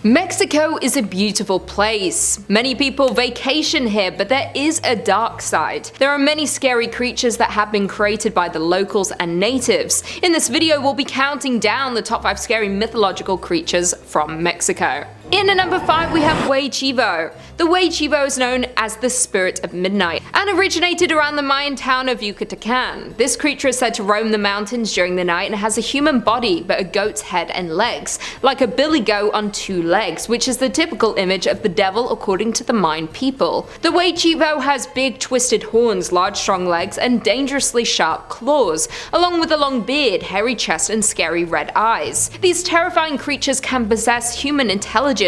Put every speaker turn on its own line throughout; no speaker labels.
Mexico is a beautiful place. Many people vacation here, but there is a dark side. There are many scary creatures that have been created by the locals and natives. In this video, we'll be counting down the top 5 scary mythological creatures from Mexico. In at number 5 we have Waay Chivo. The Waay Chivo is known as the spirit of midnight and originated around the Mayan town of Yucatan. This creature is said to roam the mountains during the night and has a human body but a goat's head and legs, like a billy goat on 2 legs, which is the typical image of the devil according to the Mayan people. The Waay Chivo has big twisted horns, large strong legs, and dangerously sharp claws, along with a long beard, hairy chest, and scary red eyes. These terrifying creatures can possess human intelligence,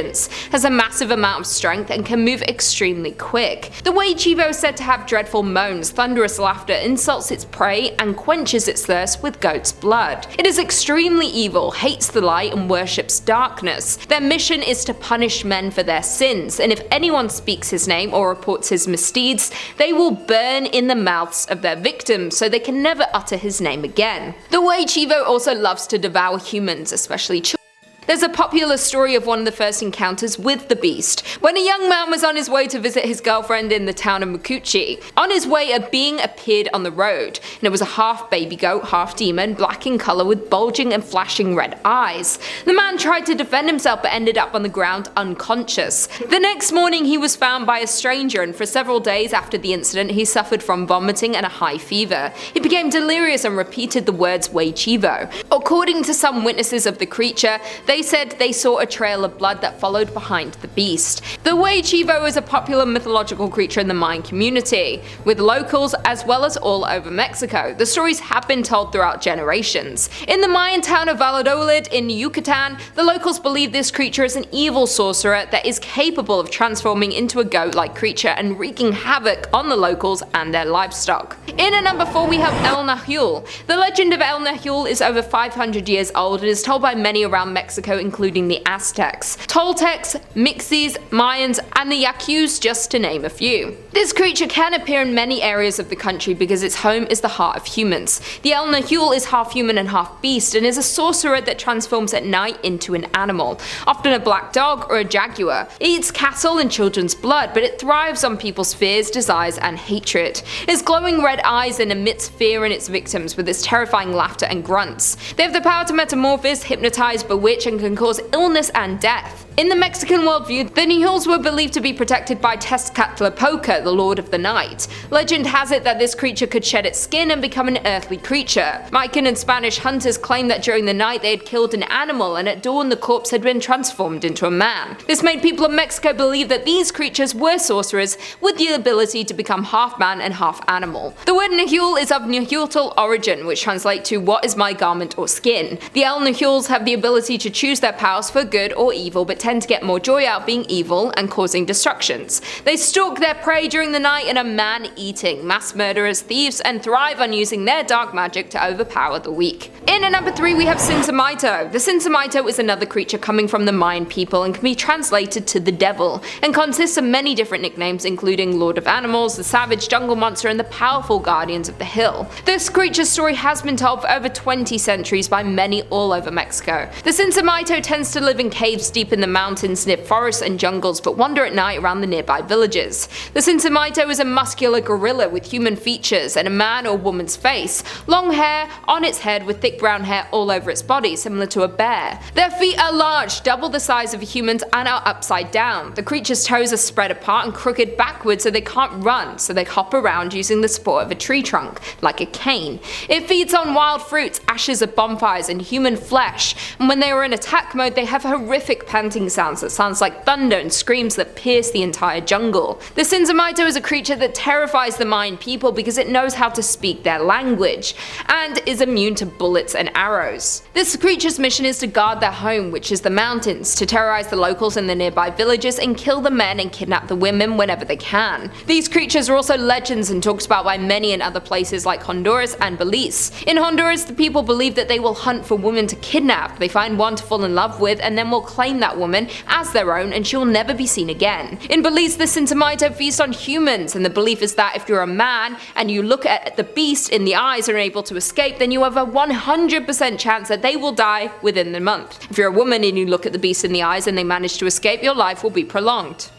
has a massive amount of strength, and can move extremely quick. The Waay Chivo is said to have dreadful moans, thunderous laughter, insults its prey, and quenches its thirst with goat's blood. It is extremely evil, hates the light, and worships darkness. Their mission is to punish men for their sins, and if anyone speaks his name or reports his misdeeds, they will burn in the mouths of their victims so they can never utter his name again. The Waay Chivo also loves to devour humans, especially children. There's a popular story of one of the first encounters with the beast, when a young man was on his way to visit his girlfriend in the town of Mucuchi. On his way, a being appeared on the road, and it was a half baby goat, half demon, black in color with bulging and flashing red eyes. The man tried to defend himself but ended up on the ground unconscious. The next morning he was found by a stranger, and for several days after the incident he suffered from vomiting and a high fever. He became delirious and repeated the words Waay Chivo. According to some witnesses of the creature, they said they saw a trail of blood that followed behind the beast. The Waay Chivo is a popular mythological creature in the Mayan community, with locals as well as all over Mexico. The stories have been told throughout generations. In the Mayan town of Valladolid in Yucatan, the locals believe this creature is an evil sorcerer that is capable of transforming into a goat-like creature and wreaking havoc on the locals and their livestock. In at number 4 we have El Nahual. The legend of El Nahual is over 500 years old and is told by many around Mexico, including the Aztecs, Toltecs, Mixes, Mayans, and the Yaquis, just to name a few. This creature can appear in many areas of the country because its home is the heart of humans. The El Nahual is half human and half beast and is a sorcerer that transforms at night into an animal, often a black dog or a jaguar. It eats cattle and children's blood, but it thrives on people's fears, desires, and hatred. It has glowing red eyes and emits fear in its victims with its terrifying laughter and grunts. They have the power to metamorphose, hypnotize, bewitch, and can cause illness and death. In the Mexican worldview, the Nahuals were believed to be protected by Tezcatlipoca, the Lord of the Night. Legend has it that this creature could shed its skin and become an earthly creature. Mayan and Spanish hunters claimed that during the night they had killed an animal and at dawn the corpse had been transformed into a man. This made people of Mexico believe that these creatures were sorcerers with the ability to become half man and half animal. The word Nahual is of Nahuatl origin, which translates to what is my garment or skin. The El Nahuals have the ability to choose their powers for good or evil, but tend to get more joy out being evil and causing destructions. They stalk their prey during the night and are man-eating, mass murderers, thieves, and thrive on using their dark magic to overpower the weak. In at number 3 we have Sinsimito. The Sinsimito is another creature coming from the Mayan people and can be translated to the devil, and consists of many different nicknames including Lord of Animals, the Savage Jungle Monster, and the Powerful Guardians of the Hill. This creature's story has been told for over 20 centuries by many all over Mexico. The Sinsimito tends to live in caves deep in the mountains near forests and jungles, but wander at night around the nearby villages. The Sinsimito is a muscular gorilla with human features and a man or woman's face, long hair on its head with thick brown hair all over its body, similar to a bear. Their feet are large, double the size of a human's, and are upside down. The creature's toes are spread apart and crooked backwards so they can't run, so they hop around using the support of a tree trunk, like a cane. It feeds on wild fruits, ashes of bonfires, and human flesh, and when they are in attack mode they have horrific panting sounds that sounds like thunder and screams that pierce the entire jungle. The Sinsimito is a creature that terrifies the Mayan people because it knows how to speak their language, and is immune to bullets and arrows. This creature's mission is to guard their home, which is the mountains, to terrorize the locals in the nearby villages and kill the men and kidnap the women whenever they can. These creatures are also legends and talked about by many in other places like Honduras and Belize. In Honduras, the people believe that they will hunt for women to kidnap. They find 1 to fall in love with and then will claim that woman as their own and she will never be seen again. In Belize, the Sinsimito feast on humans, and the belief is that if you're a man and you look at the beast in the eyes and are able to escape, then you have a 100% chance that they will die within the month. If you're a woman and you look at the beast in the eyes and they manage to escape, your life will be prolonged.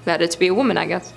Better to be a woman, I guess.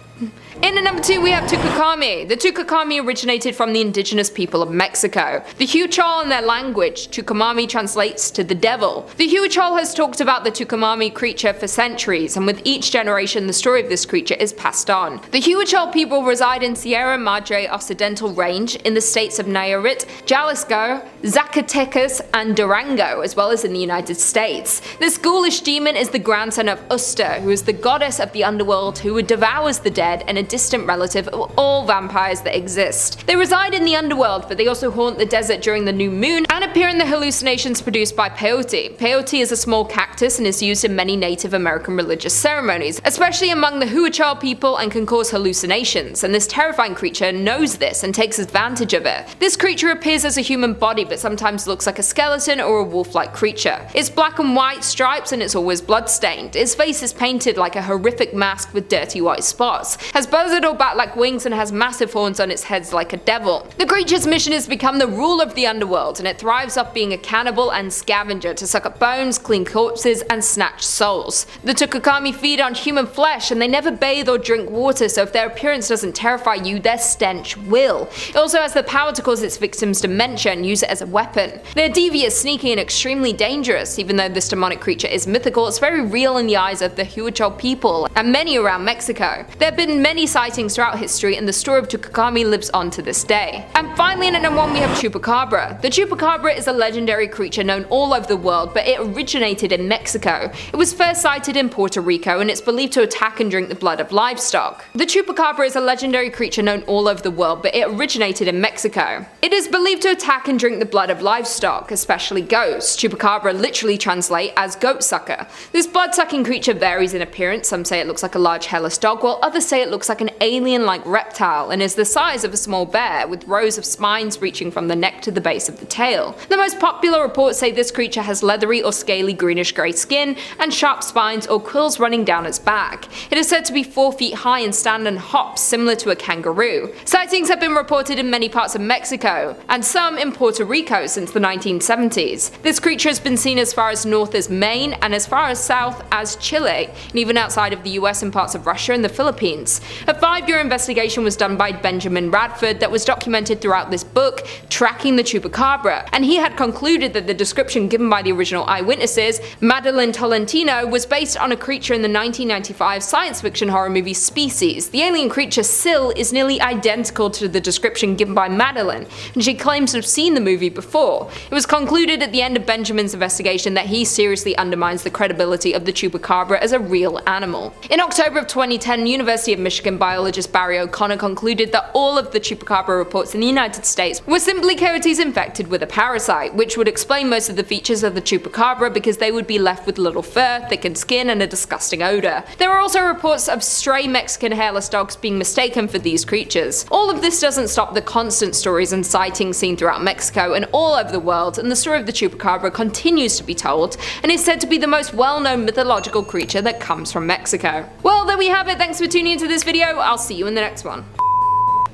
In at number 2 we have Tukakame. The Tukakame originated from the indigenous people of Mexico. The Huichol in their language, Tucumami translates to the devil. The Huichol has talked about the Tucumami creature for centuries, and with each generation the story of this creature is passed on. The Huichol people reside in Sierra Madre Occidental Range in the states of Nayarit, Jalisco, Zacatecas, and Durango, as well as in the United States. This ghoulish demon is the grandson of Usta, who is the goddess of the underworld who devours the dead and a distant relative of all vampires that exist. They reside in the underworld, but they also haunt the desert during the new moon and appear in the hallucinations produced by peyote. Peyote is a small cactus and is used in many Native American religious ceremonies, especially among the Huichol people, and can cause hallucinations, and this terrifying creature knows this and takes advantage of it. This creature appears as a human body but sometimes looks like a skeleton or a wolf-like creature. It's black and white stripes and it's always blood-stained. Its face is painted like a horrific mask with dirty white spots, has buzzard or bat-like wings, and has massive horns on its head like a devil. The creature's mission is to become the ruler of the underworld, and it thrives off being a cannibal and scavenger to suck up bones, clean corpses, and snatch souls. The Tukakame feed on human flesh, and they never bathe or drink water, so if their appearance doesn't terrify you, their stench will. It also has the power to cause its victims dementia and use it as a weapon. They're devious, sneaky, and extremely dangerous. Even though this demonic creature is mythical, it's very real in the eyes of the Huichol people and many around Mexico. There have been many sightings throughout history, and the story of Tukakame lives on to this day. And finally, in at number 1 we have Chupacabra. The Chupacabra is a legendary creature known all over the world, but it originated in Mexico. It was first sighted in Puerto Rico, and it's believed to attack and drink the blood of livestock. The Chupacabra is a legendary creature known all over the world, but it originated in Mexico. It is believed to attack and drink the blood of livestock, especially goats. Chupacabra literally translates as goat sucker. This blood-sucking creature varies in appearance. Some say it looks like a large hairless dog, while others say it looks like an alien-like reptile and is the size of a small bear, with rows of spines reaching from the neck to the base of the tail. The most popular reports say this creature has leathery or scaly greenish-grey skin and sharp spines or quills running down its back. It is said to be 4 feet high and stand and hop similar to a kangaroo. Sightings have been reported in many parts of Mexico and some in Puerto Rico since the 1970s. This creature has been seen as far as north as Maine and as far as south as Chile, and even outside of the US in parts of Russia and the Philippines. A 5-year investigation was done by Benjamin Radford that was documented throughout this book, Tracking the Chupacabra, and he had concluded that the description given by the original eyewitnesses, Madeline Tolentino, was based on a creature in the 1995 science fiction horror movie Species. The alien creature Syl is nearly identical to the description given by Madeline, and she claims to have seen the movie before. It was concluded at the end of Benjamin's investigation that he seriously undermines the credibility of the Chupacabra as a real animal. In October of 2010, University of Michigan biologist Barry O'Connor concluded that all of the Chupacabra reports in the United States were simply coyotes infected with a parasite, which would explain most of the features of the Chupacabra because they would be left with little fur, thickened skin, and a disgusting odor. There are also reports of stray Mexican hairless dogs being mistaken for these creatures. All of this doesn't stop the constant stories and sightings seen throughout Mexico and all over the world, and the story of the Chupacabra continues to be told and is said to be the most well-known mythological creature that comes from Mexico. Well, there we have it. Thanks for tuning into this video. I'll see you in the next one.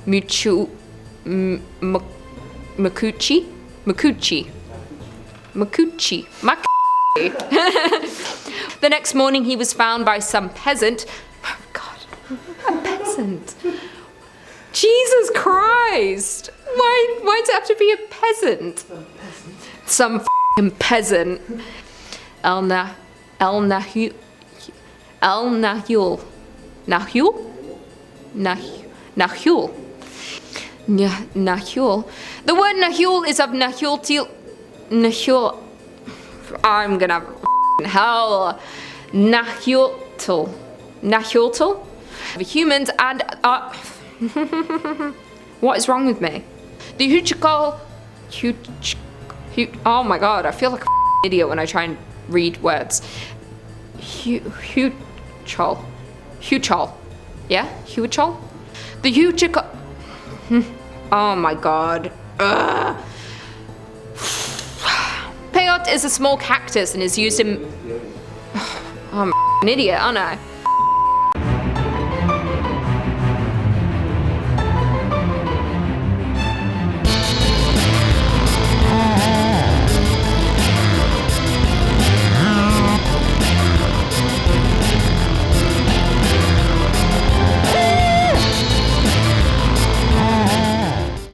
Makuchi. The next morning he was found by some peasant. Oh God, a peasant. Jesus Christ! Why does it have to be a peasant? Some f***ing peasant. Nahual. The word Nahual is of Nahual. I'm gonna have hell. Nahual. Humans and what is wrong with me? The Huichol. Oh my God, I feel like a idiot when I try and read words. Huichol. Yeah? Huichol? The Huichol. Oh my God. Peyote is a small cactus and is used in... I'm an idiot, aren't I?